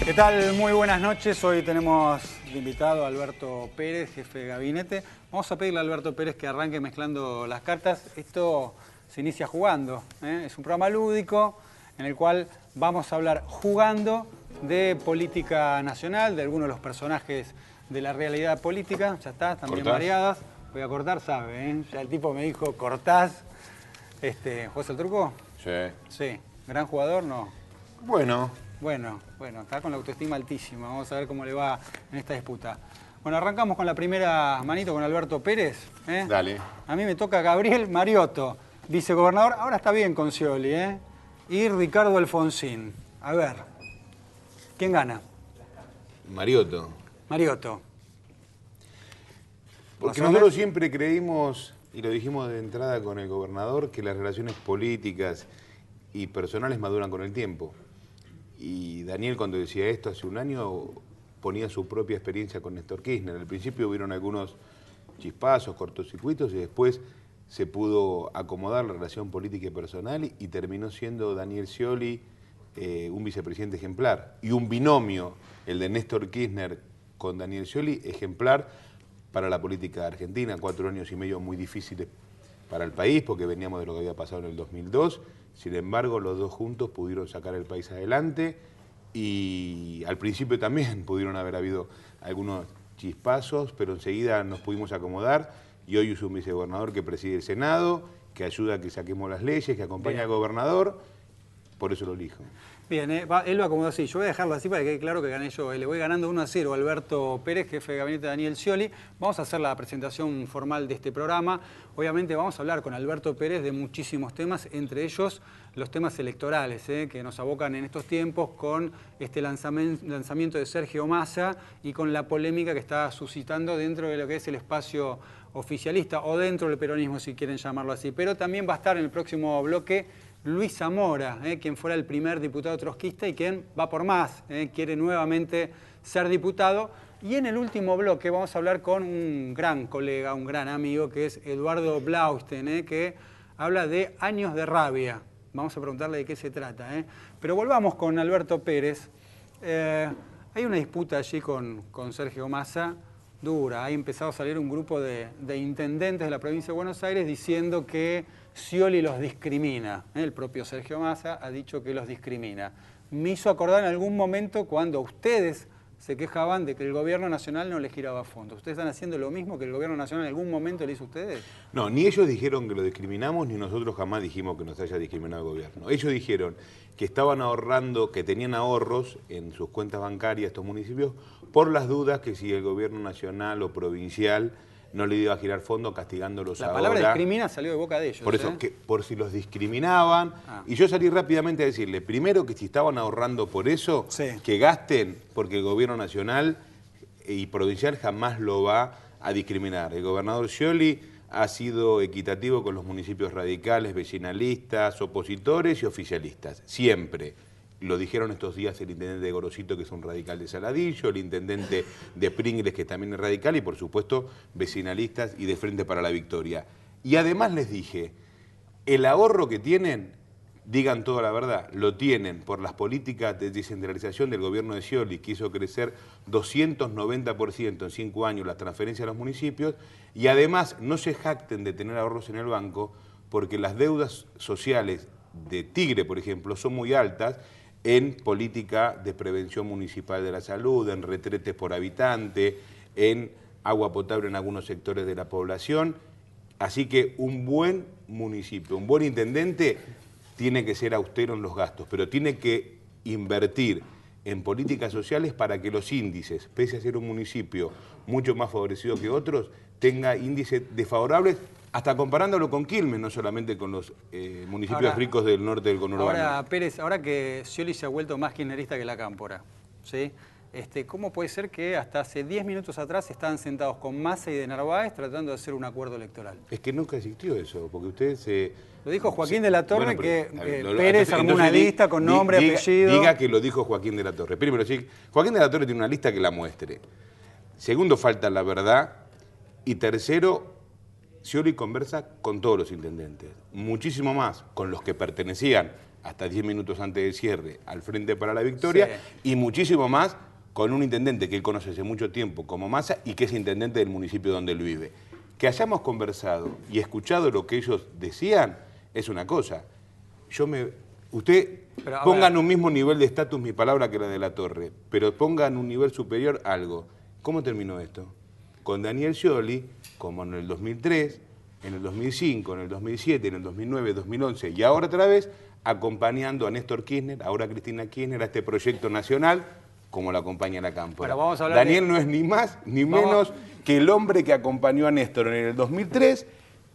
¿Qué tal? Muy buenas noches. Hoy tenemos de invitado a Alberto Pérez, jefe de gabinete. Vamos a pedirle a Alberto Pérez que arranque mezclando las cartas. Esto se inicia jugando, ¿eh? Es un programa lúdico en el cual vamos a hablar jugando de política nacional, de algunos de los personajes de la realidad política. Ya está, están bien variadas. Voy a cortar, sabe, ¿eh? Ya el tipo me dijo, cortás. ¿Jugás el truco? Sí. Sí. ¿Gran jugador? No. Bueno, está con la autoestima altísima. Vamos a ver cómo le va en esta disputa. Bueno, arrancamos con la primera manito con Alberto Pérez, ¿eh? Dale. A mí me toca Gabriel Mariotto, vicegobernador. Ahora está bien con Scioli, ¿eh? Y Ricardo Alfonsín. A ver, ¿quién gana? Mariotto. Mariotto. Porque nosotros siempre creímos, y lo dijimos de entrada con el gobernador, que las relaciones políticas y personales maduran con el tiempo. Y Daniel, cuando decía esto hace un año, ponía su propia experiencia con Néstor Kirchner. Al principio hubieron algunos chispazos, cortocircuitos, y después se pudo acomodar la relación política y personal y terminó siendo Daniel Scioli un vicepresidente ejemplar. Y un binomio, el de Néstor Kirchner con Daniel Scioli, ejemplar para la política argentina. 4 años y medio muy difíciles para el país, porque veníamos de lo que había pasado en el 2002. Sin embargo, los dos juntos pudieron sacar el país adelante y al principio también pudieron haber habido algunos chispazos, pero enseguida nos pudimos acomodar y hoy es un vicegobernador que preside el Senado, que ayuda a que saquemos las leyes, que acompaña al gobernador, por eso lo elijo. Bien, él lo acomodó así. Yo voy a dejarlo así para que quede claro que gané yo. Le voy ganando 1-0 a Alberto Pérez, jefe de gabinete de Daniel Scioli. Vamos a hacer la presentación formal de este programa. Obviamente vamos a hablar con Alberto Pérez de muchísimos temas, entre ellos los temas electorales, que nos abocan en estos tiempos con este lanzamiento de Sergio Massa y con la polémica que está suscitando dentro de lo que es el espacio oficialista o dentro del peronismo, si quieren llamarlo así. Pero también va a estar en el próximo bloque Luis Zamora, quien fuera el primer diputado trotskista y quien va por más, quiere nuevamente ser diputado. Y en el último bloque vamos a hablar con un gran colega, un gran amigo, que es Eduardo Blaustein, que habla de años de rabia. Vamos a preguntarle de qué se trata. Pero volvamos con Alberto Pérez. Hay una disputa allí con Sergio Massa dura. Ha empezado a salir un grupo de intendentes de la provincia de Buenos Aires diciendo que Scioli los discrimina. El propio Sergio Massa ha dicho que los discrimina. Me hizo acordar en algún momento cuando ustedes se quejaban de que el gobierno nacional no les giraba fondos. ¿Ustedes están haciendo lo mismo que el gobierno nacional en algún momento le hizo a ustedes? No, ni ellos dijeron que lo discriminamos, ni nosotros jamás dijimos que nos haya discriminado el gobierno. Ellos dijeron que estaban ahorrando, que tenían ahorros en sus cuentas bancarias estos municipios por las dudas que si el gobierno nacional o provincial no le iba a girar fondos castigándolos ahora. La palabra discrimina salió de boca de ellos. Por eso, que por si los discriminaban. Y yo salí rápidamente a decirle, primero que si estaban ahorrando por eso, que gasten, porque el gobierno nacional y provincial jamás lo va a discriminar. El gobernador Scioli ha sido equitativo con los municipios radicales, vecinalistas, opositores y oficialistas. Siempre. Lo dijeron estos días el intendente de Gorosito, que es un radical de Saladillo, el intendente de Pringles, que también es radical, y por supuesto vecinalistas y de Frente para la Victoria. Y además les dije, el ahorro que tienen, digan toda la verdad, lo tienen por las políticas de descentralización del gobierno de Scioli, que hizo crecer 290% en 5 años las transferencias a los municipios, y además no se jacten de tener ahorros en el banco, porque las deudas sociales de Tigre, por ejemplo, son muy altas, en política de prevención municipal de la salud, en retretes por habitante, en agua potable en algunos sectores de la población. Así que un buen municipio, un buen intendente tiene que ser austero en los gastos, pero tiene que invertir en políticas sociales para que los índices, pese a ser un municipio mucho más favorecido que otros, tenga índices desfavorables, hasta comparándolo con Quilmes, no solamente con los municipios ricos del norte del conurbano. Ahora, Pérez, ahora que Scioli se ha vuelto más kirchnerista que la Cámpora, ¿sí? ¿Cómo puede ser que hasta hace 10 minutos atrás estaban sentados con Massa y de Narváez tratando de hacer un acuerdo electoral? Es que nunca existió eso, porque ustedes... Lo dijo Joaquín de la Torre, que Pérez armó una lista con nombre, apellido... Diga que lo dijo Joaquín de la Torre. Primero, sí, Joaquín de la Torre tiene una lista que la muestre. Segundo, falta la verdad. Y tercero, Scioli conversa con todos los intendentes, muchísimo más con los que pertenecían hasta 10 minutos antes del cierre al Frente para la Victoria, sí, y muchísimo más con un intendente que él conoce hace mucho tiempo como Massa y que es intendente del municipio donde él vive. Que hayamos conversado y escuchado lo que ellos decían es una cosa. Usted ponga en un mismo nivel de estatus mi palabra que la de la Torre, pero ponga en un nivel superior algo. ¿Cómo terminó esto? Con Daniel Scioli, como en el 2003, en el 2005, en el 2007, en el 2009, 2011 y ahora otra vez, acompañando a Néstor Kirchner, ahora a Cristina Kirchner, a este proyecto nacional, como lo acompaña la Cámpora. Daniel no es ni más ni menos que el hombre que acompañó a Néstor en el 2003,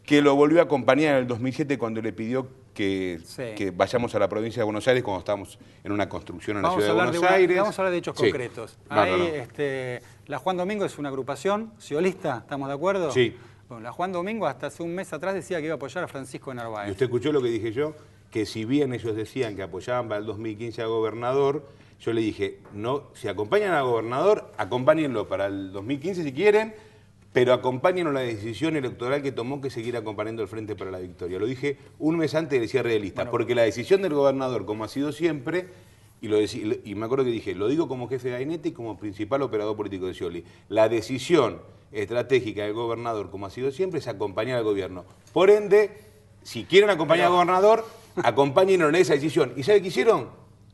que lo volvió a acompañar en el 2007 cuando le pidió que vayamos a la provincia de Buenos Aires cuando estábamos en una construcción en la ciudad de Buenos Aires. Vamos a hablar de hechos concretos. Ahí, la Juan Domingo es una agrupación sciolista, ¿estamos de acuerdo? Sí. Bueno, la Juan Domingo hasta hace un mes atrás decía que iba a apoyar a Francisco de Narváez. ¿Y usted escuchó lo que dije yo? Que si bien ellos decían que apoyaban para el 2015 a gobernador, yo le dije, no, si acompañan al gobernador, acompáñenlo para el 2015 si quieren, pero acompáñenlo a la decisión electoral que tomó que seguir acompañando el Frente para la Victoria. Lo dije un mes antes del cierre de lista, porque la decisión del gobernador, como ha sido siempre, y me acuerdo que dije, lo digo como jefe de gabinete y como principal operador político de Scioli, la decisión estratégica del gobernador, como ha sido siempre, es acompañar al gobierno. Por ende, si quieren acompañar al gobernador, acompáñenlo en esa decisión. ¿Y sabe qué hicieron?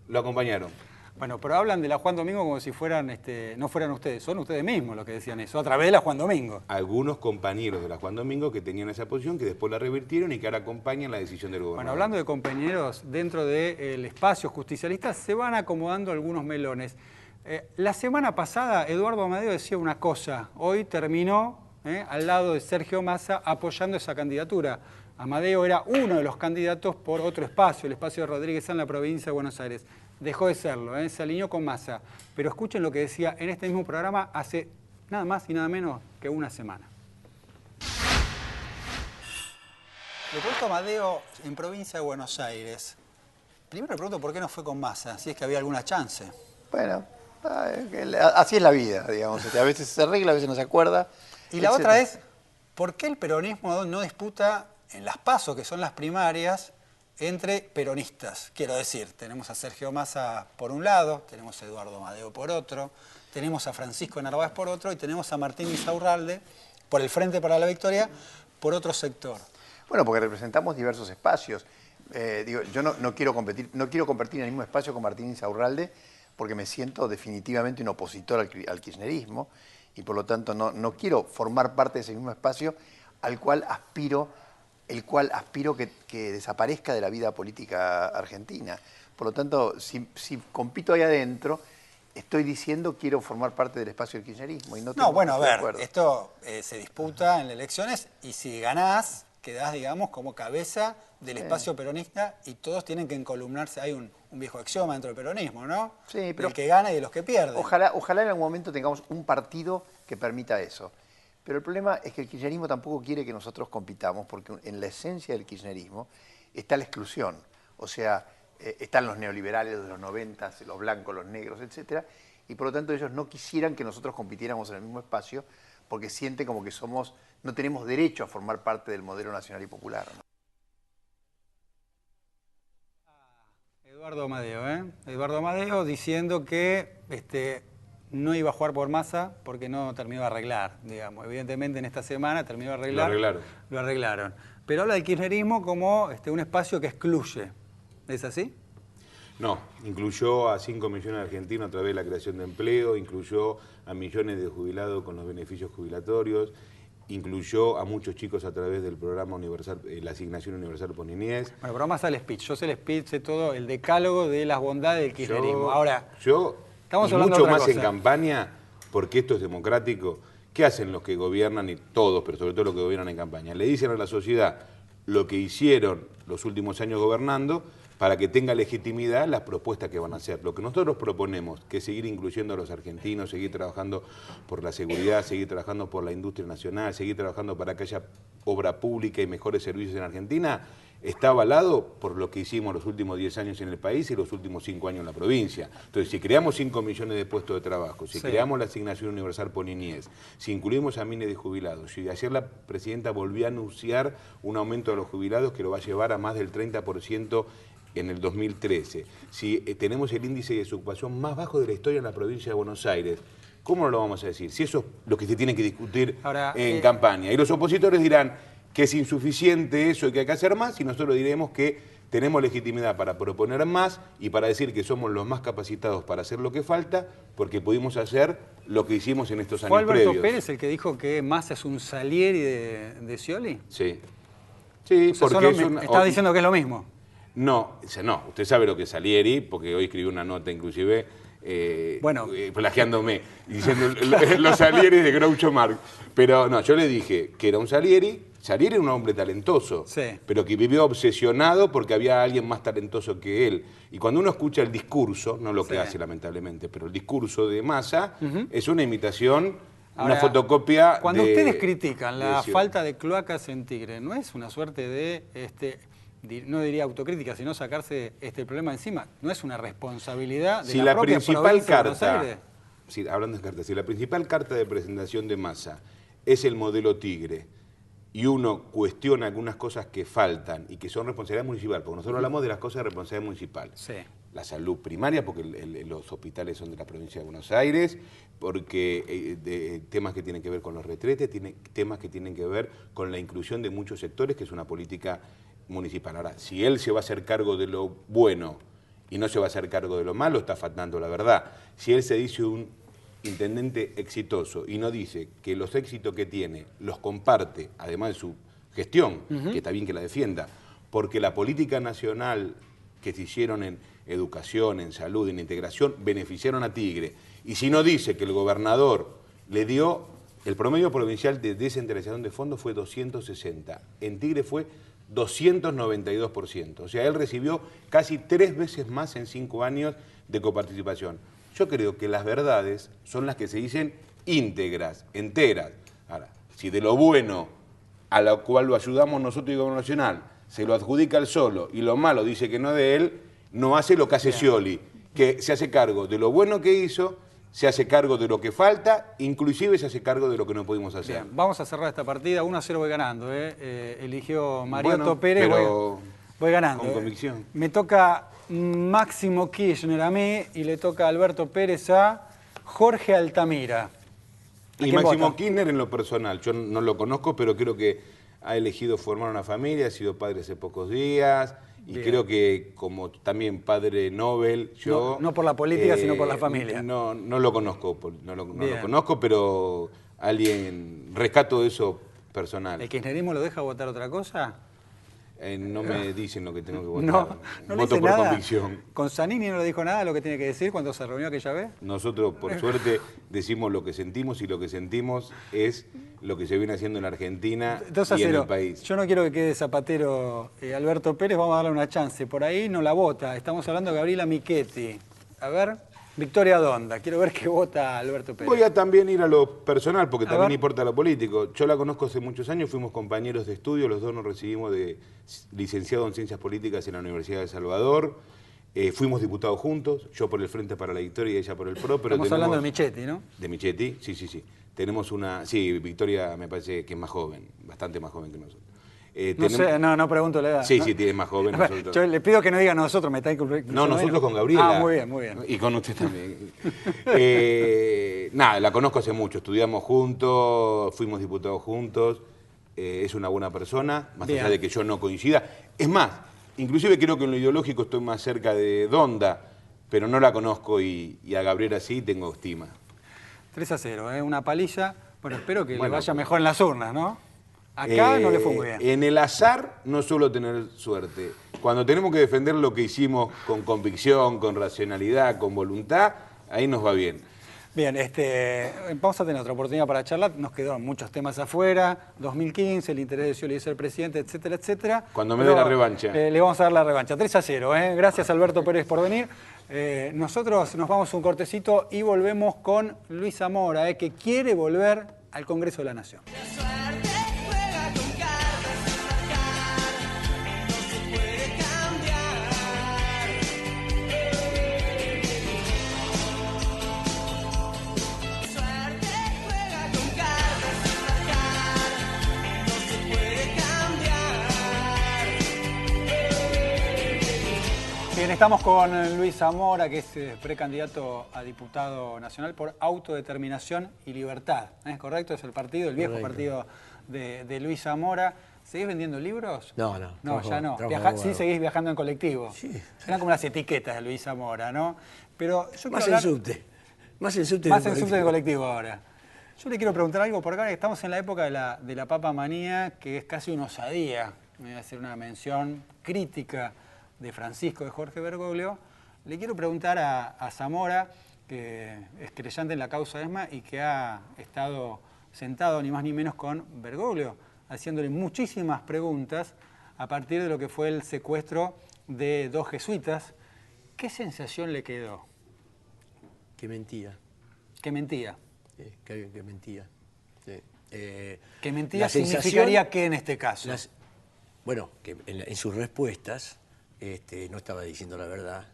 Lo acompañaron. Bueno, pero hablan de la Juan Domingo como si fueran, no fueran ustedes, son ustedes mismos los que decían eso, a través de la Juan Domingo. Algunos compañeros de la Juan Domingo que tenían esa posición, que después la revirtieron y que ahora acompañan la decisión del gobernador. Bueno, hablando de compañeros, dentro del espacio justicialista se van acomodando algunos melones. La semana pasada Eduardo Amadeo decía una cosa, hoy terminó al lado de Sergio Massa apoyando esa candidatura. Amadeo era uno de los candidatos por otro espacio, el espacio de Rodríguez en la provincia de Buenos Aires. Dejó de serlo, se alineó con Massa. Pero escuchen lo que decía en este mismo programa hace nada más y nada menos que una semana. Le pregunto a Amadeo en provincia de Buenos Aires. Primero le pregunto por qué no fue con Massa, si es que había alguna chance. Bueno, así es la vida, digamos. A veces se arregla, a veces no se acuerda. Y la otra es, ¿por qué el peronismo no disputa en las PASO, que son las primarias, entre peronistas? Quiero decir, tenemos a Sergio Massa por un lado, tenemos a Eduardo Amadeo por otro, tenemos a Francisco de Narváez por otro y tenemos a Martín Insaurralde por el Frente para la Victoria por otro sector. Bueno, porque representamos diversos espacios. Yo no quiero competir en el mismo espacio con Martín Insaurralde porque me siento definitivamente un opositor al kirchnerismo y por lo tanto no quiero formar parte de ese mismo espacio al cual aspiro que desaparezca de la vida política argentina. Por lo tanto, si compito ahí adentro, estoy diciendo quiero formar parte del espacio del kirchnerismo. Y bueno, a ver, esto se disputa en las elecciones y si ganás, quedás, digamos, como cabeza del espacio peronista y todos tienen que encolumnarse. Hay un viejo axioma dentro del peronismo, ¿no? Sí, pero el que gana y de los que pierden. Ojalá en algún momento tengamos un partido que permita eso. Pero el problema es que el kirchnerismo tampoco quiere que nosotros compitamos, porque en la esencia del kirchnerismo está la exclusión. O sea, están los neoliberales de los 90, los blancos, los negros, etc. Y por lo tanto ellos no quisieran que nosotros compitiéramos en el mismo espacio, porque sienten como que no tenemos derecho a formar parte del modelo nacional y popular, ¿no? Eduardo Amadeo, Eduardo Amadeo diciendo que no iba a jugar por Massa porque no terminó de arreglar, digamos. Evidentemente en esta semana terminó de arreglar. Lo arreglaron. Pero habla del kirchnerismo como un espacio que excluye. ¿Es así? No, incluyó a 5 millones de argentinos a través de la creación de empleo, incluyó a millones de jubilados con los beneficios jubilatorios, incluyó a muchos chicos a través del programa universal, la asignación universal por niñez. Bueno, pero más al speech. Yo sé el speech, sé todo el decálogo de las bondades del kirchnerismo. Estamos hablando mucho más en campaña, porque esto es democrático. ¿Qué hacen los que gobiernan, y todos, pero sobre todo los que gobiernan en campaña? Le dicen a la sociedad lo que hicieron los últimos años gobernando para que tenga legitimidad las propuestas que van a hacer. Lo que nosotros proponemos, que es seguir incluyendo a los argentinos, seguir trabajando por la seguridad, seguir trabajando por la industria nacional, seguir trabajando para que haya obra pública y mejores servicios en Argentina, está avalado por lo que hicimos los últimos 10 años en el país y los últimos 5 años en la provincia. Entonces, si creamos 5 millones de puestos de trabajo, si creamos la asignación universal por niñez, si incluimos a miles de jubilados, si ayer la presidenta volvió a anunciar un aumento de los jubilados que lo va a llevar a más del 30% en el 2013, si tenemos el índice de desocupación más bajo de la historia en la provincia de Buenos Aires, ¿cómo no lo vamos a decir? Si eso es lo que se tiene que discutir en campaña. Y los opositores dirán que es insuficiente eso y que hay que hacer más, y nosotros diremos que tenemos legitimidad para proponer más y para decir que somos los más capacitados para hacer lo que falta, porque pudimos hacer lo que hicimos en estos años previos. ¿Fue Alberto Pérez el que dijo que Massa es un Salieri de Scioli? Sí. Sí, o sea, porque está diciendo que es lo mismo. No, usted sabe lo que es Salieri, porque hoy escribí una nota inclusive plagiándome, diciendo los Salieris de Groucho Marx. Pero no, yo le dije que era un Salieri. Salieri era un hombre talentoso, sí, pero que vivió obsesionado porque había alguien más talentoso que él. Y cuando uno escucha el discurso, no lo que hace lamentablemente, pero el discurso de Massa es una imitación, una fotocopia. Cuando ustedes critican la falta de cloacas en Tigre, ¿no es una suerte de, no diría autocrítica, sino sacarse el problema encima? ¿No es una responsabilidad de la propia provincia de Buenos Aires? Sí, hablando de cartas, si la principal carta de presentación de Massa es el modelo Tigre, y uno cuestiona algunas cosas que faltan y que son responsabilidad municipal, porque nosotros hablamos de las cosas de responsabilidad municipal. Sí. La salud primaria, porque los hospitales son de la provincia de Buenos Aires, porque temas que tienen que ver con los retretes, temas que tienen que ver con la inclusión de muchos sectores, que es una política municipal. Ahora, si él se va a hacer cargo de lo bueno y no se va a hacer cargo de lo malo, está faltando la verdad. Si él se dice un intendente exitoso y no dice que los éxitos que tiene los comparte, además de su gestión, que está bien que la defienda, porque la política nacional que se hicieron en educación, en salud, en integración, beneficiaron a Tigre. Y si no dice que el gobernador le dio, el promedio provincial de descentralización de fondos fue 260, en Tigre fue 292%. O sea, él recibió casi 3 veces más en 5 años de coparticipación. Yo creo que las verdades son las que se dicen íntegras, enteras. Ahora, si de lo bueno a lo cual lo ayudamos nosotros y el Gobierno Nacional se lo adjudica él solo y lo malo dice que no es de él, no hace lo que hace Scioli, que se hace cargo de lo bueno que hizo, se hace cargo de lo que falta, inclusive se hace cargo de lo que no pudimos hacer. Bien, vamos a cerrar esta partida, 1-0 voy ganando. Eligió Mariotto Pérez, pero voy ganando. Con convicción. Me toca Máximo Kirchner a mí y le toca a Alberto Pérez a Jorge Altamira. Y Máximo Kirchner en lo personal, yo no lo conozco, pero creo que ha elegido formar una familia, ha sido padre hace pocos días y creo que como también padre Nobel, yo... No por la política, sino por la familia. No lo conozco, no lo conozco, pero alguien, rescato de eso personal. ¿El kirchnerismo lo deja votar otra cosa? No me dicen lo que tengo que votar. No voto por convicción. ¿Con Zanini no le dijo nada de lo que tiene que decir cuando se reunió aquella vez? Nosotros, por suerte, decimos lo que sentimos y lo que sentimos es lo que se viene haciendo en Argentina y en el país. Yo no quiero que quede zapatero Alberto Pérez, vamos a darle una chance. Por ahí no la vota. Estamos hablando de Gabriela Michetti. A ver, Victoria Donda. Quiero ver qué vota Alberto Pérez. Voy a también ir a lo personal, porque también importa lo político. Yo la conozco hace muchos años, fuimos compañeros de estudio, los dos nos recibimos de licenciado en Ciencias Políticas en la Universidad de El Salvador. Fuimos diputados juntos, yo por el Frente para la Victoria y ella por el PRO. Pero estamos hablando de Michetti, ¿no? De Michetti, sí. Tenemos una... Sí, Victoria me parece que es más joven, bastante más joven que nosotros. No pregunto la edad. Sí, es más joven. Yo le pido que no diga nosotros, me está incluyendo. No, nosotros con Gabriela. Muy bien. Y con usted también. La conozco hace mucho, estudiamos juntos, fuimos diputados juntos, es una buena persona, más allá de que yo no coincida. Es más, inclusive creo que en lo ideológico estoy más cerca de Donda, pero no la conozco y a Gabriela sí tengo estima. 3-0, una paliza. Bueno, espero que le vaya mejor en las urnas, ¿no? Acá no le fue muy bien. En el azar no suelo tener suerte. Cuando tenemos que defender lo que hicimos con convicción, con racionalidad, con voluntad, ahí nos va bien. Bien, vamos a tener otra oportunidad para charlar. Nos quedaron muchos temas afuera. 2015, el interés de Scioli de ser presidente, etcétera, etcétera. Cuando me dé la revancha. Le vamos a dar la revancha. 3-0, Gracias, Alberto Pérez, por venir. Nosotros nos vamos un cortecito y volvemos con Luis Zamora, que quiere volver al Congreso de la Nación. Bien, estamos con Luis Zamora, que es precandidato a diputado nacional por Autodeterminación y Libertad. ¿Es correcto? Es el partido, el viejo partido de Luis Zamora. ¿Seguís vendiendo libros? No, no. No, ya no. Sí, seguís viajando en colectivo. Sí. Eran como las etiquetas de Luis Zamora, ¿no? Pero yo más quiero en subte. Más en subte. Más en subte de colectivo ahora. Yo le quiero preguntar algo, por acá estamos en la época de la papa manía, que es casi una osadía. Me voy a hacer una mención crítica de Francisco de Jorge Bergoglio. Le quiero preguntar a Zamora, que es creyente en la causa ESMA y que ha estado sentado ni más ni menos con Bergoglio, haciéndole muchísimas preguntas a partir de lo que fue el secuestro de 2 jesuitas. ¿Qué sensación le quedó? Que mentía. Que mentía. Que mentía. Sí. Que mentía significaría ¿qué en este caso? Bueno, que en sus respuestas no estaba diciendo la verdad.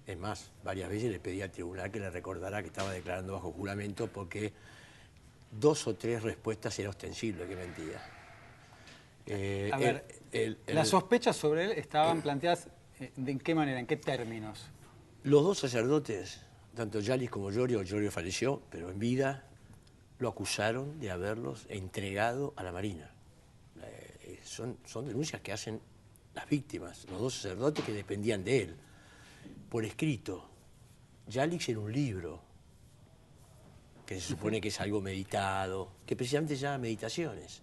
Es más, varias veces le pedí al tribunal que le recordara que estaba declarando bajo juramento porque 2 o 3 respuestas era ostensible que mentía. A ver, las sospechas sobre él estaban planteadas ¿de qué manera, en qué términos? Los 2 sacerdotes, tanto Yalix como Llorio falleció, pero en vida, lo acusaron de haberlos entregado a la Marina. Son denuncias que hacen las víctimas, los 2 sacerdotes que dependían de él, por escrito. Yalix en un libro, que se supone que es algo meditado, que precisamente se llama Meditaciones.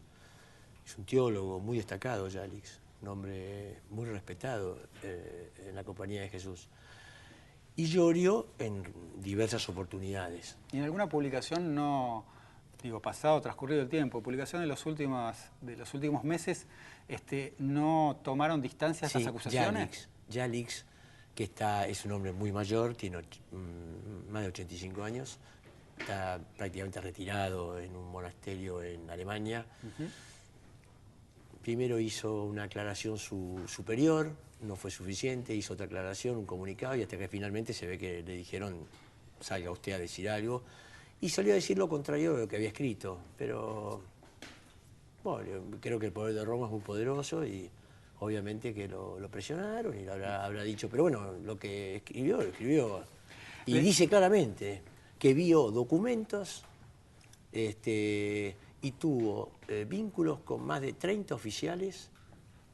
Es un teólogo muy destacado, Yalix, un hombre muy respetado en la Compañía de Jesús. Y Llorio en diversas oportunidades. ¿Y en alguna publicación no, pasado, transcurrido el tiempo, publicación de los últimos meses, no tomaron distancia a esas acusaciones? Yalix, que es un hombre muy mayor, tiene más de 85 años, está prácticamente retirado en un monasterio en Alemania. Primero hizo una aclaración superior, no fue suficiente, hizo otra aclaración, un comunicado, y hasta que finalmente se ve que le dijeron, salga usted a decir algo, y salió a decir lo contrario de lo que había escrito. Pero, bueno, creo que el poder de Roma es muy poderoso y obviamente que lo presionaron y lo habrá dicho. Pero bueno, lo que escribió, lo escribió. Y dice claramente que vio documentos y tuvo vínculos con más de 30 oficiales,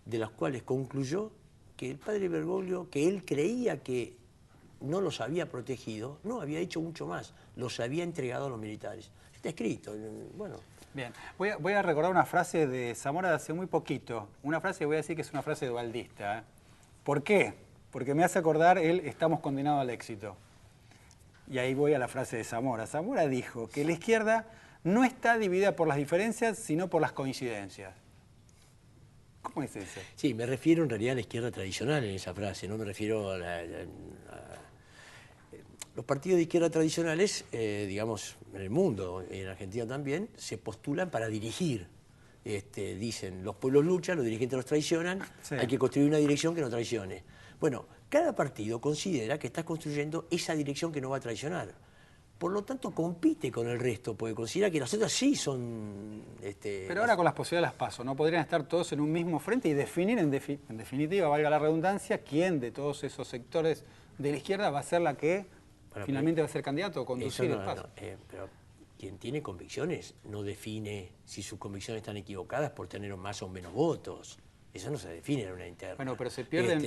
de los cuales concluyó que el padre Bergoglio, que él creía que no los había protegido, no había hecho mucho más, los había entregado a los militares. Está escrito, bueno. Bien, voy a recordar una frase de Zamora de hace muy poquito, una frase que voy a decir que es una frase dualdista. ¿Por qué? Porque me hace acordar estamos condenados al éxito. Y ahí voy a la frase de Zamora. Zamora dijo que la izquierda no está dividida por las diferencias, sino por las coincidencias. ¿Cómo es eso? Sí, me refiero en realidad a la izquierda tradicional en esa frase, no me refiero a los partidos de izquierda tradicionales, digamos, en el mundo, en Argentina también, se postulan para dirigir. Dicen, los pueblos luchan, los dirigentes los traicionan, sí. Hay que construir una dirección que no traicione. Bueno, cada partido considera que está construyendo esa dirección que no va a traicionar. Por lo tanto, compite con el resto, porque considera que las otras sí son... Pero ahora con las posibilidades de las PASO, ¿no? Podrían estar todos en un mismo frente y definir, en definitiva, valga la redundancia, quién de todos esos sectores de la izquierda va a ser la que finalmente va a ser candidato o conducir el PASO. Pero quien tiene convicciones no define si sus convicciones están equivocadas por tener más o menos votos. Eso no se define en una interna. Bueno, pero se pierden...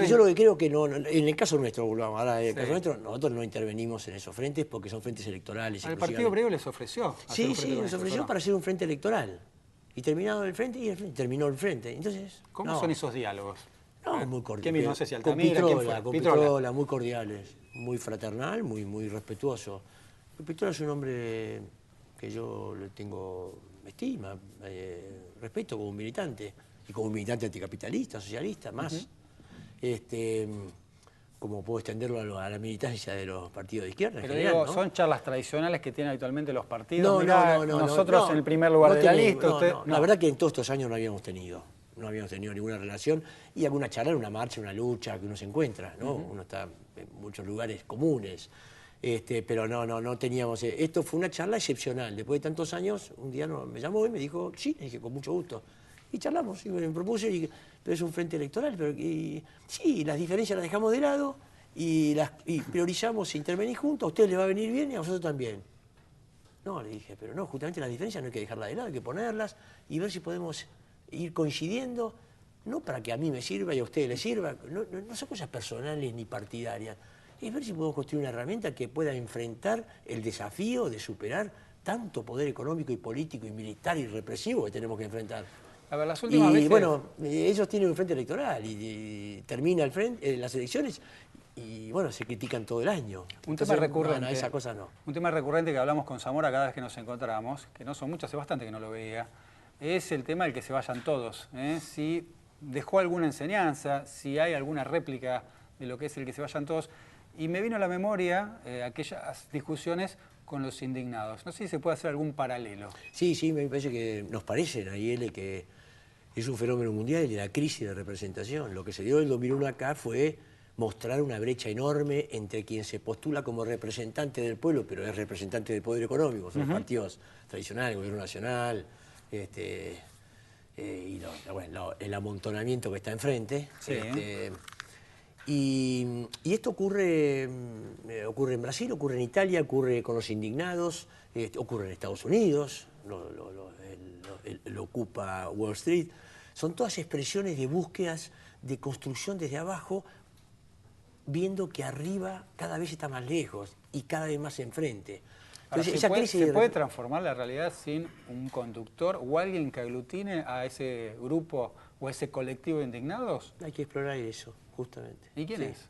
Yo lo que creo que no, en el caso nuestro, nosotros no intervenimos en esos frentes porque son frentes electorales. El Partido Obrero les ofreció. Sí, les ofreció para hacer un frente electoral. Y terminado el frente, terminó el frente. Entonces, ¿cómo son esos diálogos? No, muy cordiales. ¿Quién no sé si Altamira? Con Pitrola, muy cordiales, muy fraternal, muy respetuoso. Pitrola es un hombre que yo le tengo estima, respeto como militante. Y como militante anticapitalista, socialista, más. Como puedo extenderlo a la militancia de los partidos de izquierda. Pero general, digo, ¿no? son charlas tradicionales que tienen habitualmente los partidos. No, nosotros en el primer lugar de la lista. La verdad que en todos estos años no habíamos tenido ninguna relación. Y alguna charla, una marcha, una lucha que uno se encuentra, ¿no? Uno está en muchos lugares comunes. Pero no teníamos... Esto fue una charla excepcional. Después de tantos años, un día me llamó y me dijo, sí, le dije, con mucho gusto. Y charlamos, y me propuse, pero es un frente electoral, pero sí, las diferencias las dejamos de lado y priorizamos intervenir juntos, a ustedes les va a venir bien y a nosotros también. No, le dije, pero no, justamente las diferencias no hay que dejarlas de lado, hay que ponerlas y ver si podemos ir coincidiendo, no para que a mí me sirva y a ustedes les sirva, no son cosas personales ni partidarias, es ver si podemos construir una herramienta que pueda enfrentar el desafío de superar tanto poder económico y político y militar y represivo que tenemos que enfrentar. A ver, las últimas veces... bueno, ellos tienen un frente electoral y termina el frente, las elecciones y bueno, se critican todo el año. Un tema recurrente. No, esa cosa no. Un tema recurrente que hablamos con Zamora cada vez que nos encontramos, que no son muchas, hace bastante que no lo veía, es el tema del que se vayan todos. Si dejó alguna enseñanza, si hay alguna réplica de lo que es el que se vayan todos. Y me vino a la memoria aquellas discusiones con los indignados. No sé si se puede hacer algún paralelo. Sí, me parece que nos parece, Nayeli, que es un fenómeno mundial y la crisis de representación. Lo que se dio en el 2001 acá fue mostrar una brecha enorme entre quien se postula como representante del pueblo, pero es representante del poder económico, son los partidos tradicionales, el gobierno nacional, y el amontonamiento que está enfrente. Sí. Y esto ocurre en Brasil, ocurre en Italia, ocurre con los indignados, ocurre en Estados Unidos, lo ocupa Wall Street. Son todas expresiones de búsquedas de construcción desde abajo, viendo que arriba cada vez está más lejos y cada vez más enfrente. Entonces, ahora, ¿se puede transformar la realidad sin un conductor o alguien que aglutine a ese grupo o a ese colectivo de indignados? Hay que explorar eso, justamente. ¿Y quién es?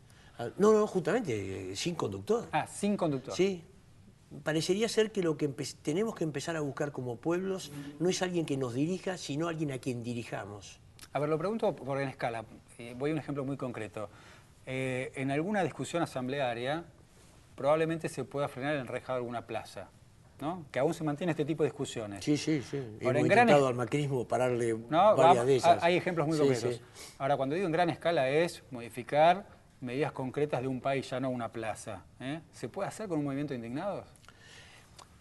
No, justamente, sin conductor. Ah, sin conductor. Sí. Parecería ser que lo que tenemos que empezar a buscar como pueblos no es alguien que nos dirija, sino alguien a quien dirijamos. A ver, lo pregunto por en escala. Voy a un ejemplo muy concreto. En alguna discusión asamblearia probablemente se pueda frenar el enrejado de alguna plaza, ¿no? Que aún se mantiene este tipo de discusiones. Sí. Ahora, hemos intentado al macrismo pararle varias de esas. Hay ejemplos muy concretos. Sí. Ahora, cuando digo en gran escala es modificar medidas concretas de un país, ya no una plaza. ¿Se puede hacer con un movimiento de indignados?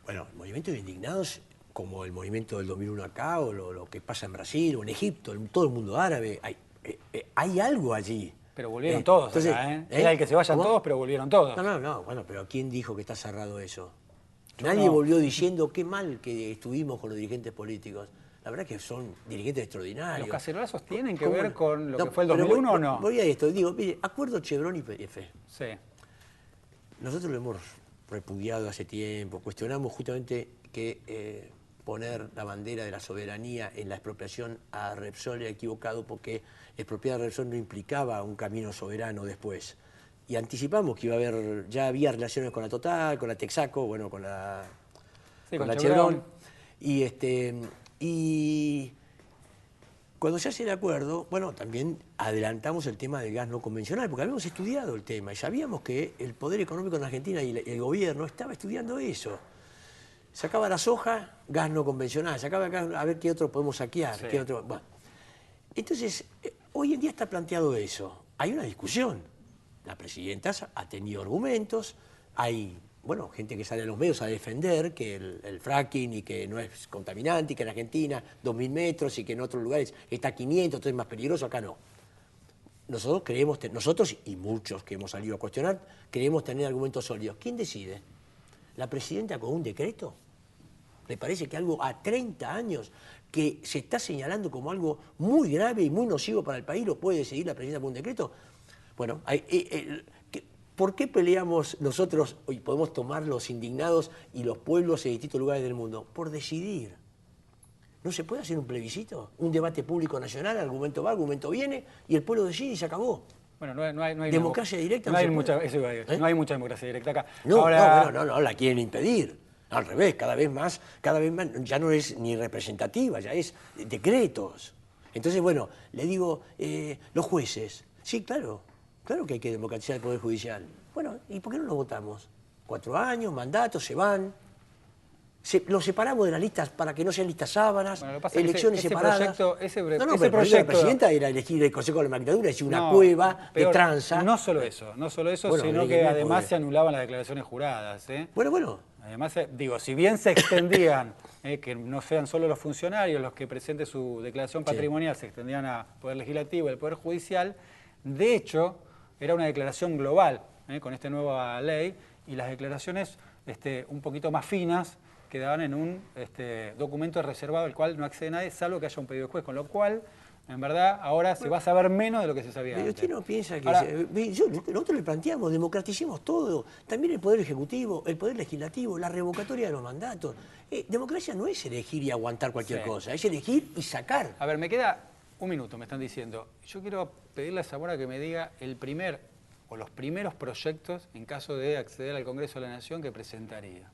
Bueno, el movimiento de indignados, como el movimiento del 2001 acá, o lo que pasa en Brasil, o en Egipto, en todo el mundo árabe, hay algo allí. Pero volvieron todos, entonces, acá, Era el que se vayan todos, pero volvieron todos. No, bueno, pero ¿quién dijo que está cerrado eso? Nadie volvió diciendo qué mal que estuvimos con los dirigentes políticos. La verdad que son dirigentes extraordinarios. ¿Los cacerolazos tienen que ver con lo que fue el 2001 o no? Voy a esto, digo, mire, acuerdo Chevron y PF. Sí. Nosotros lo hemos repudiado hace tiempo, cuestionamos justamente que poner la bandera de la soberanía en la expropiación a Repsol era equivocado porque expropiar a Repsol no implicaba un camino soberano después. Y anticipamos que iba a haber, ya había relaciones con la Total, con la Texaco, bueno, con la Chevron. Y cuando se hace el acuerdo, bueno, también adelantamos el tema del gas no convencional, porque habíamos estudiado el tema y sabíamos que el poder económico en Argentina y el gobierno estaba estudiando eso. Sacaba la soja, gas no convencional, sacaba gas, a ver qué otro podemos saquear. Sí. Qué otro, bueno. Entonces, hoy en día está planteado eso. Hay una discusión. La presidenta ha tenido argumentos, hay, bueno, gente que sale a los medios a defender que el fracking y que no es contaminante, y que en Argentina 2.000 metros y que en otros lugares está 500, entonces es más peligroso, acá no. Nosotros creemos, nosotros y muchos que hemos salido a cuestionar, creemos tener argumentos sólidos. ¿Quién decide? ¿La presidenta con un decreto? ¿Le parece que algo a 30 años que se está señalando como algo muy grave y muy nocivo para el país lo puede decidir la presidenta con un decreto? Bueno, ¿por qué peleamos nosotros y podemos tomar los indignados y los pueblos en distintos lugares del mundo? Por decidir. ¿No se puede hacer un plebiscito? Un debate público nacional, argumento va, argumento viene, y el pueblo decide y se acabó. Bueno, no hay democracia directa. No hay mucha democracia directa acá. No, la quieren impedir. Al revés, cada vez más, ya no es ni representativa, ya es decretos. Entonces, bueno, le digo, los jueces, sí, claro que hay que democratizar el Poder Judicial. Bueno, ¿y por qué no lo votamos? 4 años, mandatos, se van. Lo separamos de las listas para que no sean listas sábanas, Bueno, lo que pasa es que elecciones separadas. ese pero proyecto, el proyecto de la presidenta era elegir el Consejo de la Magistratura, es decir, una no, cueva peor, de tranza. No solo eso, bueno, sino que además se anulaban las declaraciones juradas. Bueno. Además, digo, si bien se extendían, que no sean solo los funcionarios los que presenten su declaración patrimonial, se extendían a Poder Legislativo y al Poder Judicial, de hecho, era una declaración global con esta nueva ley, y las declaraciones un poquito más finas quedaban en un documento reservado al cual no accede nadie, salvo que haya un pedido de juez, con lo cual, en verdad, ahora se va a saber menos de lo que se sabía antes. Usted no piensa que... Ahora, nosotros le planteamos, democraticemos todo, también el Poder Ejecutivo, el Poder Legislativo, la revocatoria de los mandatos. Democracia no es elegir y aguantar cualquier cosa, es elegir y sacar. A ver, me queda un minuto, me están diciendo. Yo quiero pedirle a Zamora que me diga los primeros proyectos, en caso de acceder al Congreso de la Nación, que presentaría.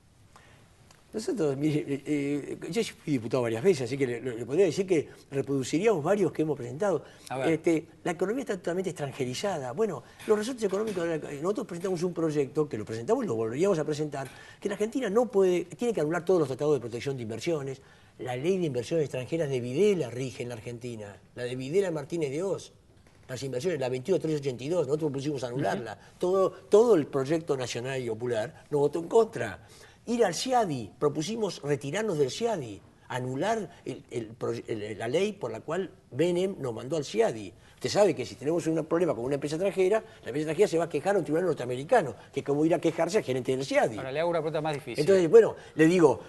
Nosotros, mire, yo fui diputado varias veces, así que le podría decir que reproduciríamos varios que hemos presentado. La economía está totalmente extranjerizada. Bueno, los resortes económicos, nosotros presentamos un proyecto, que lo presentamos y lo volveríamos a presentar, que la Argentina no puede, tiene que anular todos los tratados de protección de inversiones. La ley de inversiones extranjeras de Videla rige en la Argentina, la de Videla Martínez de Oz. Las inversiones, la 21382, nosotros pusimos a anularla. Todo el proyecto nacional y popular nos votó en contra. Ir al CIADI, propusimos retirarnos del CIADI, anular la ley por la cual Benem nos mandó al CIADI. Usted sabe que si tenemos un problema con una empresa extranjera, la empresa extranjera se va a quejar a un tribunal norteamericano, que es como ir a quejarse al gerente del CIADI. Ahora le hago una pregunta más difícil. Entonces, bueno, le digo,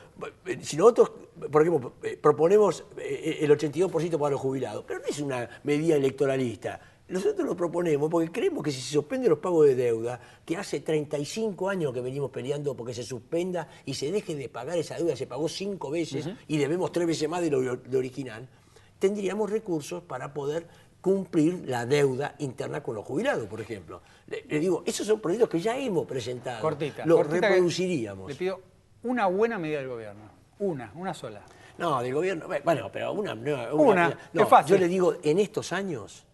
si nosotros, por ejemplo, proponemos el 82% para los jubilados, pero no es una medida electoralista. Nosotros lo proponemos porque creemos que si se suspenden los pagos de deuda, que hace 35 años que venimos peleando porque se suspenda y se deje de pagar esa deuda, se pagó 5 veces y debemos 3 veces más de lo original, tendríamos recursos para poder cumplir la deuda interna con los jubilados, por ejemplo. Le digo, esos son proyectos que ya hemos presentado. Cortita. Reproduciríamos. Le pido una buena medida del gobierno. Una sola. No, del gobierno, bueno, pero una qué fácil. Yo le digo, en estos años,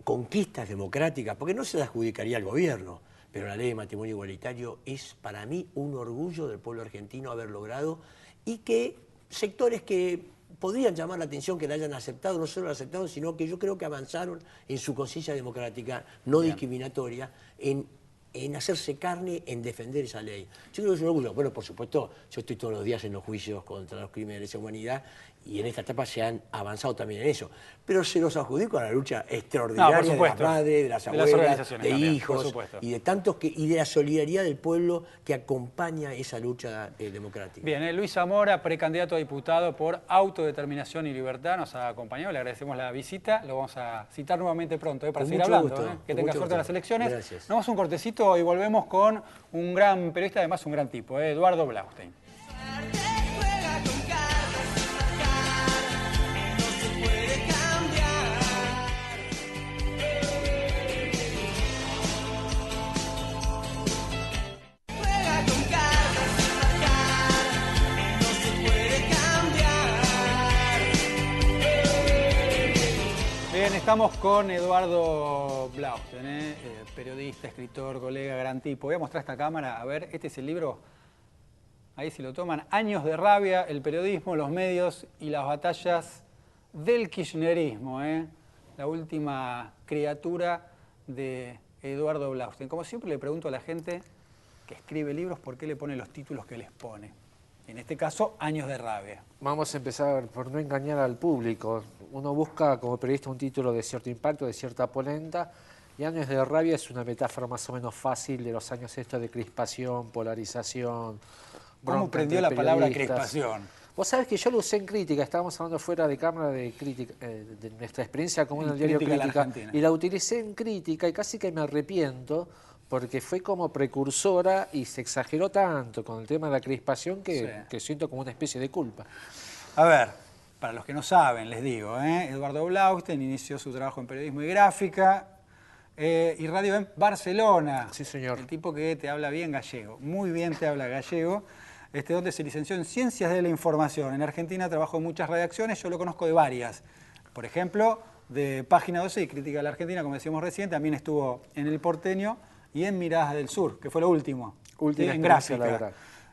conquistas democráticas, porque no se la adjudicaría al gobierno, pero la ley de matrimonio igualitario es para mí un orgullo del pueblo argentino haber logrado, y que sectores que podrían llamar la atención que la hayan aceptado, no solo la aceptaron, sino que yo creo que avanzaron en su conciencia democrática, no discriminatoria, en hacerse carne, en defender esa ley. Yo creo que es un orgullo. Bueno, por supuesto, yo estoy todos los días en los juicios contra los crímenes de lesa humanidad, y en esta etapa se han avanzado también en eso. Pero se los adjudico a la lucha extraordinaria de las madres, de las abuelas, de hijos, y de tantos y de la solidaridad del pueblo que acompaña esa lucha democrática. Bien, Luis Zamora, precandidato a diputado por Autodeterminación y Libertad, nos ha acompañado, le agradecemos la visita, lo vamos a citar nuevamente pronto para seguir hablando. Que tenga suerte en las elecciones. Gracias. Nos vamos a un cortecito y volvemos con un gran periodista, además un gran tipo, Eduardo Blaustein. Bien, estamos con Eduardo Blaustein, periodista, escritor, colega, gran tipo. Voy a mostrar esta cámara, a ver, este es el libro, ahí si lo toman, Años de rabia, el periodismo, los medios y las batallas del kirchnerismo, la última criatura de Eduardo Blaustein. Como siempre le pregunto a la gente que escribe libros por qué le pone los títulos que les pone. En este caso, Años de rabia. Vamos a empezar por no engañar al público. Uno busca como periodista un título de cierto impacto, de cierta polenta, y Años de rabia es una metáfora más o menos fácil de los años estos de crispación, polarización. ¿Cómo prendió la palabra crispación? Vos sabés que yo lo usé en crítica, estábamos hablando fuera de cámara de crítica, de nuestra experiencia común en el diario Crítica, y la utilicé en crítica y casi que me arrepiento, porque fue como precursora y se exageró tanto con el tema de la crispación que siento como una especie de culpa. A ver, para los que no saben, les digo, Eduardo Blaustein inició su trabajo en periodismo y gráfica y radio en Barcelona. Sí, señor. El tipo que te habla bien gallego, muy bien te habla gallego, donde se licenció en Ciencias de la Información. En Argentina trabajó en muchas redacciones, yo lo conozco de varias. Por ejemplo, de Página 12 y Crítica de la Argentina, como decíamos recién, también estuvo en El Porteño y en Miradas del Sur, que fue lo último, Última en gráfica.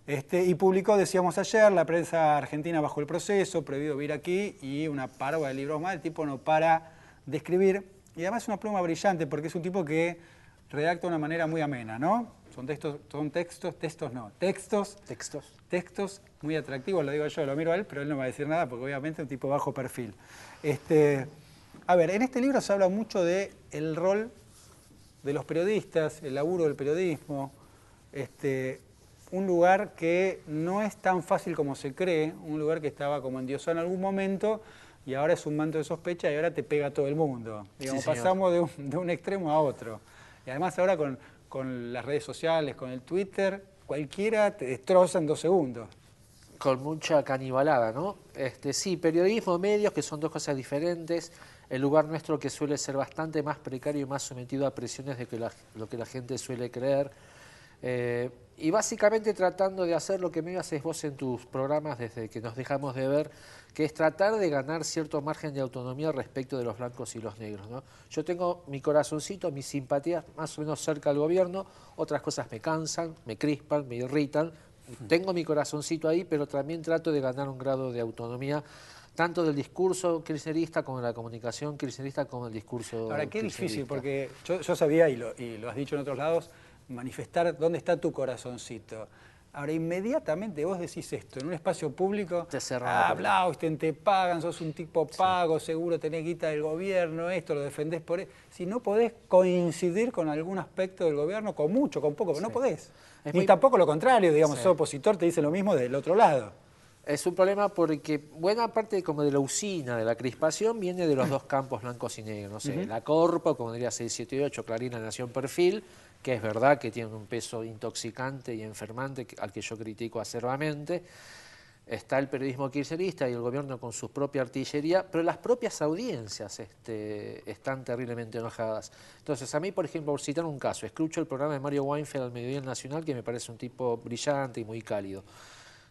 Y publicó, decíamos ayer, la prensa argentina bajo el proceso, prohibido vivir aquí, y una parva de libros más. El tipo no para de escribir, y además es una pluma brillante porque es un tipo que redacta de una manera muy amena, ¿no? Textos muy atractivos, lo digo yo, lo miro a él, pero él no va a decir nada porque obviamente es un tipo bajo perfil. A ver, en este libro se habla mucho del rol de los periodistas, el laburo del periodismo, un lugar que no es tan fácil como se cree, un lugar que estaba como endiosado en algún momento y ahora es un manto de sospecha y ahora te pega a todo el mundo. Digamos, sí, pasamos de un extremo a otro. Y además ahora con las redes sociales, con el Twitter, cualquiera te destroza en 2 segundos. Con mucha canibalada, ¿no? Sí, periodismo, medios, que son 2 cosas diferentes. El lugar nuestro que suele ser bastante más precario y más sometido a presiones de lo que la gente suele creer. Y básicamente tratando de hacer lo que me haces vos en tus programas desde que nos dejamos de ver, que es tratar de ganar cierto margen de autonomía respecto de los blancos y los negros, ¿no? Yo tengo mi corazoncito, mi simpatía más o menos cerca del gobierno, otras cosas me cansan, me crispan, me irritan, tengo mi corazoncito ahí, pero también trato de ganar un grado de autonomía tanto del discurso kirchnerista como de la comunicación kirchnerista como del discurso Ahora, qué difícil, porque yo sabía, y lo has dicho en otros lados, manifestar dónde está tu corazoncito. Ahora, inmediatamente vos decís esto en un espacio público, te pagan, sos un tipo pago, seguro tenés guita del gobierno, esto lo defendés por eso. Si no podés coincidir con algún aspecto del gobierno, con mucho, con poco, pero no podés. Ni tampoco lo contrario, digamos, sos opositor, te dice lo mismo del otro lado. Es un problema porque buena parte como de la usina, de la crispación, viene de los 2 campos blancos y negros. No sé, la Corpo, como diría 678, Clarín, La Nación, Perfil, que es verdad que tiene un peso intoxicante y enfermante al que yo critico acerbamente. Está el periodismo kirchnerista y el gobierno con su propia artillería, pero las propias audiencias están terriblemente enojadas. Entonces, a mí, por ejemplo, por citar un caso, escucho el programa de Mario Weinfeld al Mediodía Nacional, que me parece un tipo brillante y muy cálido.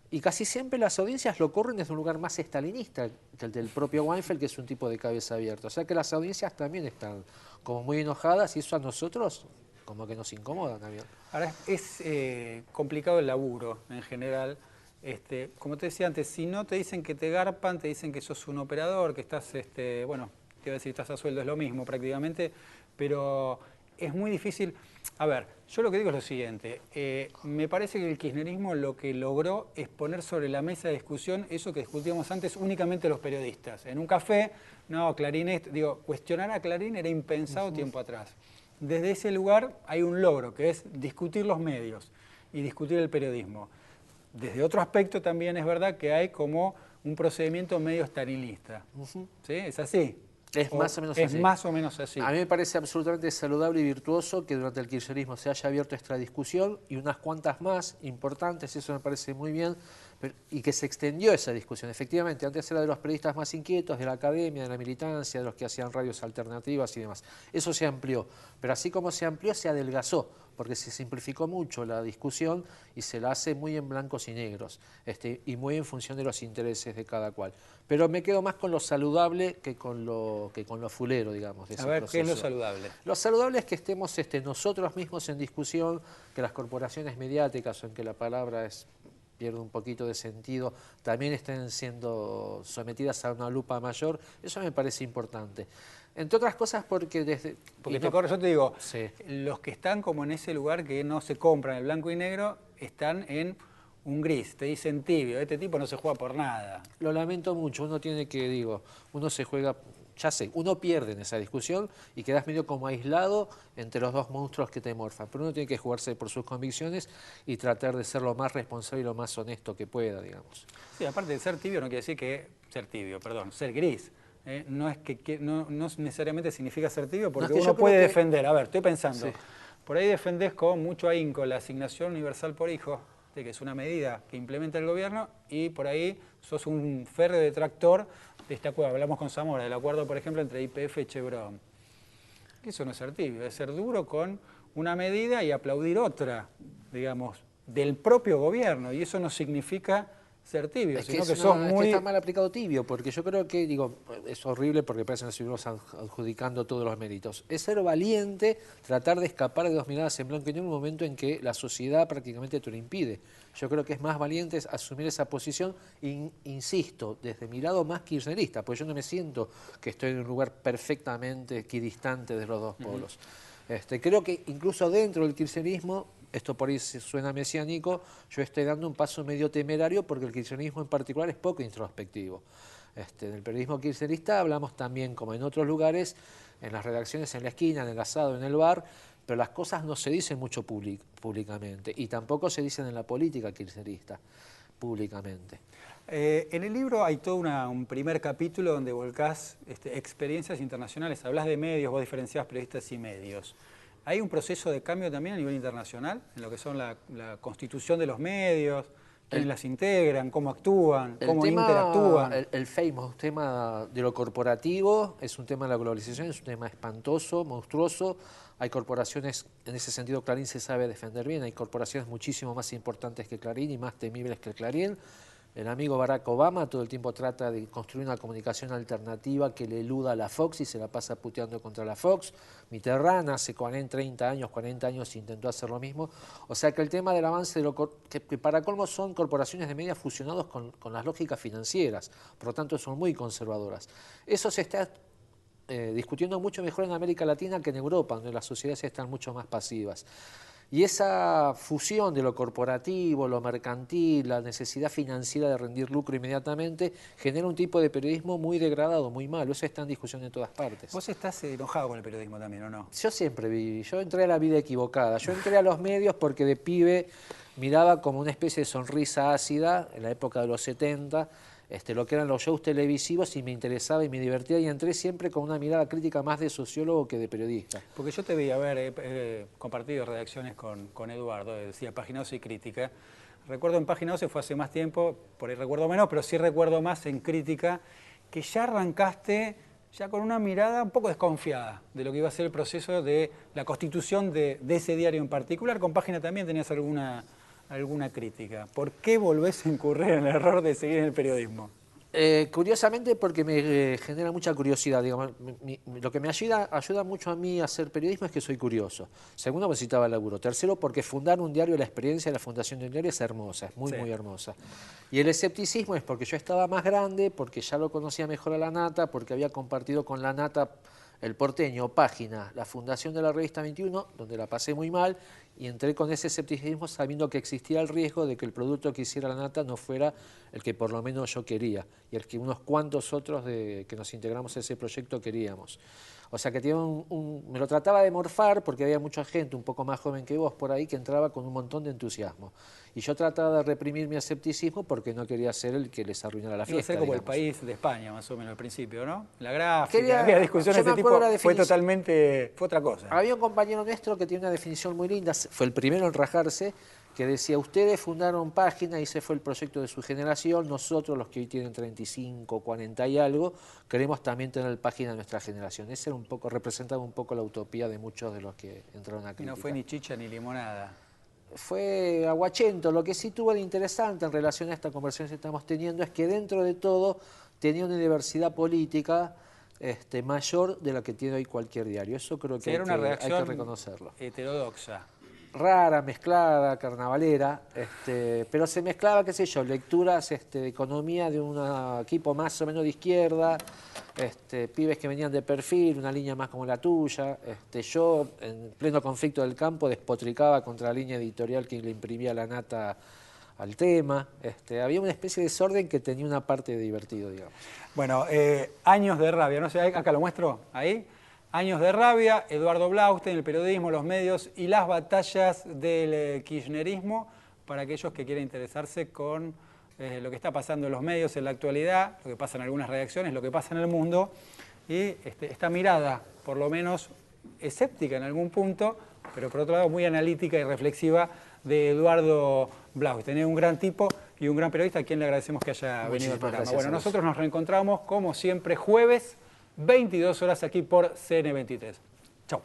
Y casi siempre las audiencias lo corren desde un lugar más estalinista que el del propio Weinfeld, que es un tipo de cabeza abierta. O sea que las audiencias también están como muy enojadas y eso a nosotros como que nos incomoda también. Ahora, es complicado el laburo en general. Como te decía antes, si no te dicen que te garpan, te dicen que sos un operador, que estás, bueno, te iba a decir estás a sueldo, es lo mismo prácticamente, pero es muy difícil. A ver, yo lo que digo es lo siguiente, me parece que el kirchnerismo lo que logró es poner sobre la mesa de discusión eso que discutíamos antes únicamente los periodistas. En un café, no, Clarín, cuestionar a Clarín era impensado tiempo atrás. Desde ese lugar hay un logro, que es discutir los medios y discutir el periodismo. Desde otro aspecto también es verdad que hay como un procedimiento medio estalinista. ¿Sí? ¿Es así? Es más o menos así. Es más o menos así. A mí me parece absolutamente saludable y virtuoso que durante el kirchnerismo se haya abierto esta discusión y unas cuantas más importantes, eso me parece muy bien, y que se extendió esa discusión. Efectivamente, antes era de los periodistas más inquietos, de la academia, de la militancia, de los que hacían radios alternativas y demás. Eso se amplió, pero así como se amplió, se adelgazó, porque se simplificó mucho la discusión y se la hace muy en blancos y negros, y muy en función de los intereses de cada cual. Pero me quedo más con lo saludable que con lo fulero, digamos. De ese proceso. ¿Qué es lo saludable? Lo saludable es que estemos nosotros mismos en discusión, que las corporaciones mediáticas, aunque la palabra pierde un poquito de sentido, también estén siendo sometidas a una lupa mayor. Eso me parece importante. Entre otras cosas porque yo te digo, los que están como en ese lugar que no se compran el blanco y negro, están en un gris, te dicen tibio, este tipo no se juega por nada. Lo lamento mucho, uno tiene que, uno se juega, ya sé, uno pierde en esa discusión y quedas medio como aislado entre los 2 monstruos que te morfan, pero uno tiene que jugarse por sus convicciones y tratar de ser lo más responsable y lo más honesto que pueda, digamos. Sí, aparte de ser tibio no quiere decir ser gris. No necesariamente significa ser tibio porque uno puede defender. A ver, estoy pensando, por ahí defendés con mucho ahínco la asignación universal por hijo, que es una medida que implementa el gobierno, y por ahí sos un férreo detractor de este acuerdo. Hablamos con Zamora del acuerdo, por ejemplo, entre YPF y Chevron. Eso no es ser tibio, es ser duro con una medida y aplaudir otra, digamos, del propio gobierno, y eso no significa ser tibio, Es que sino es que sos es que muy... está mal aplicado tibio, porque yo creo que, digo, es horrible porque parece que nos estuvimos adjudicando todos los méritos. Es ser valiente, tratar de escapar de dos miradas en blanco y negro en un momento en que la sociedad prácticamente te lo impide. Yo creo que es más valiente asumir esa posición, insisto, desde mi lado más kirchnerista, porque yo no me siento que estoy en un lugar perfectamente equidistante de los dos polos. Creo que incluso dentro del kirchnerismo, esto por ahí suena mesiánico, yo estoy dando un paso medio temerario porque el kirchnerismo en particular es poco introspectivo. En el periodismo kirchnerista hablamos también, como en otros lugares, en las redacciones en la esquina, en el asado, en el bar, pero las cosas no se dicen mucho públicamente y tampoco se dicen en la política kirchnerista públicamente. En el libro hay todo un primer capítulo donde volcás experiencias internacionales, hablas de medios, vos diferenciás periodistas y medios. ¿Hay un proceso de cambio también a nivel internacional en lo que son la constitución de los medios, quiénes las integran, cómo actúan, cómo interactúan? El famous tema de lo corporativo es un tema de la globalización, es un tema espantoso, monstruoso. Hay corporaciones, en ese sentido Clarín se sabe defender bien, hay corporaciones muchísimo más importantes que Clarín y más temibles que Clarín. El amigo Barack Obama todo el tiempo trata de construir una comunicación alternativa que le eluda a la Fox y se la pasa puteando contra la Fox. Mitterrand hace 40 años intentó hacer lo mismo. O sea que el tema del avance, que para colmo son corporaciones de medios fusionados con las lógicas financieras, por lo tanto son muy conservadoras. Eso se está discutiendo mucho mejor en América Latina que en Europa, donde las sociedades están mucho más pasivas. Y esa fusión de lo corporativo, lo mercantil, la necesidad financiera de rendir lucro inmediatamente, genera un tipo de periodismo muy degradado, muy malo. Eso está en discusión en todas partes. ¿Vos estás enojado con el periodismo también, o no? Yo siempre viví, yo entré a la vida equivocada. Yo entré a los medios porque de pibe miraba como una especie de sonrisa ácida, en la época de los 70, lo que eran los shows televisivos y me interesaba y me divertía y entré siempre con una mirada crítica más de sociólogo que de periodista. Porque yo te vi haber compartido redacciones con Eduardo, decía Página 12 y Crítica. Recuerdo en Página 12 fue hace más tiempo, por ahí recuerdo menos, pero sí recuerdo más en Crítica, que ya arrancaste ya con una mirada un poco desconfiada de lo que iba a ser el proceso de la constitución de ese diario en particular. Con Página también tenías alguna crítica. ¿Por qué volvés a incurrir en el error de seguir en el periodismo? Curiosamente porque me genera mucha curiosidad. Digamos, lo que me ayuda mucho a mí a hacer periodismo es que soy curioso. Segundo, porque necesitaba laburo. Tercero, porque fundar un diario, la experiencia de la fundación de un diario es hermosa, es muy hermosa. Y el escepticismo es porque yo estaba más grande, porque ya lo conocía mejor a la Nata, porque había compartido con la Nata El Porteño, Página, la fundación de la revista 21, donde la pasé muy mal, y entré con ese escepticismo sabiendo que existía el riesgo de que el producto que hiciera la Nata no fuera el que por lo menos yo quería, y el que unos cuantos otros que nos integramos a ese proyecto queríamos. O sea que me lo trataba de morfar porque había mucha gente un poco más joven que vos por ahí que entraba con un montón de entusiasmo. Y yo trataba de reprimir mi escepticismo porque no quería ser el que les arruinara la fiesta. Iba a ser como digamos. El País de España, más o menos al principio, ¿no? La gráfica, había discusiones de ese tipo, fue otra cosa. Había un compañero nuestro que tiene una definición muy linda, fue el primero en rajarse, que decía, ustedes fundaron Página y ese fue el proyecto de su generación, nosotros los que hoy tienen 35, 40 y algo, queremos también tener Página de nuestra generación. Ese era representaba un poco la utopía de muchos de los que entraron a Crítica. Y no fue ni chicha ni limonada. Fue aguachento. Lo que sí tuvo de interesante en relación a esta conversación que estamos teniendo es que dentro de todo tenía una diversidad política mayor de la que tiene hoy cualquier diario. Eso creo que, era una hay que reconocerlo. Heterodoxa. Rara, mezclada, carnavalera, pero se mezclaba, qué sé yo, lecturas de economía de un equipo más o menos de izquierda, pibes que venían de perfil, una línea más como la tuya. Yo, en pleno conflicto del campo, despotricaba contra la línea editorial que le imprimía la Nata al tema. Había una especie de desorden que tenía una parte de divertido, digamos. Bueno, años de rabia, no sé, acá lo muestro, ahí. Años de rabia, Eduardo Blaustein, el periodismo, los medios y las batallas del kirchnerismo para aquellos que quieran interesarse con lo que está pasando en los medios en la actualidad, lo que pasa en algunas redacciones, lo que pasa en el mundo y esta mirada, por lo menos escéptica en algún punto, pero por otro lado muy analítica y reflexiva de Eduardo Blaustein. Es un gran tipo y un gran periodista a quien le agradecemos que haya venido al programa. Bueno, nosotros nos reencontramos como siempre jueves, 22 horas aquí por CN23. Chau.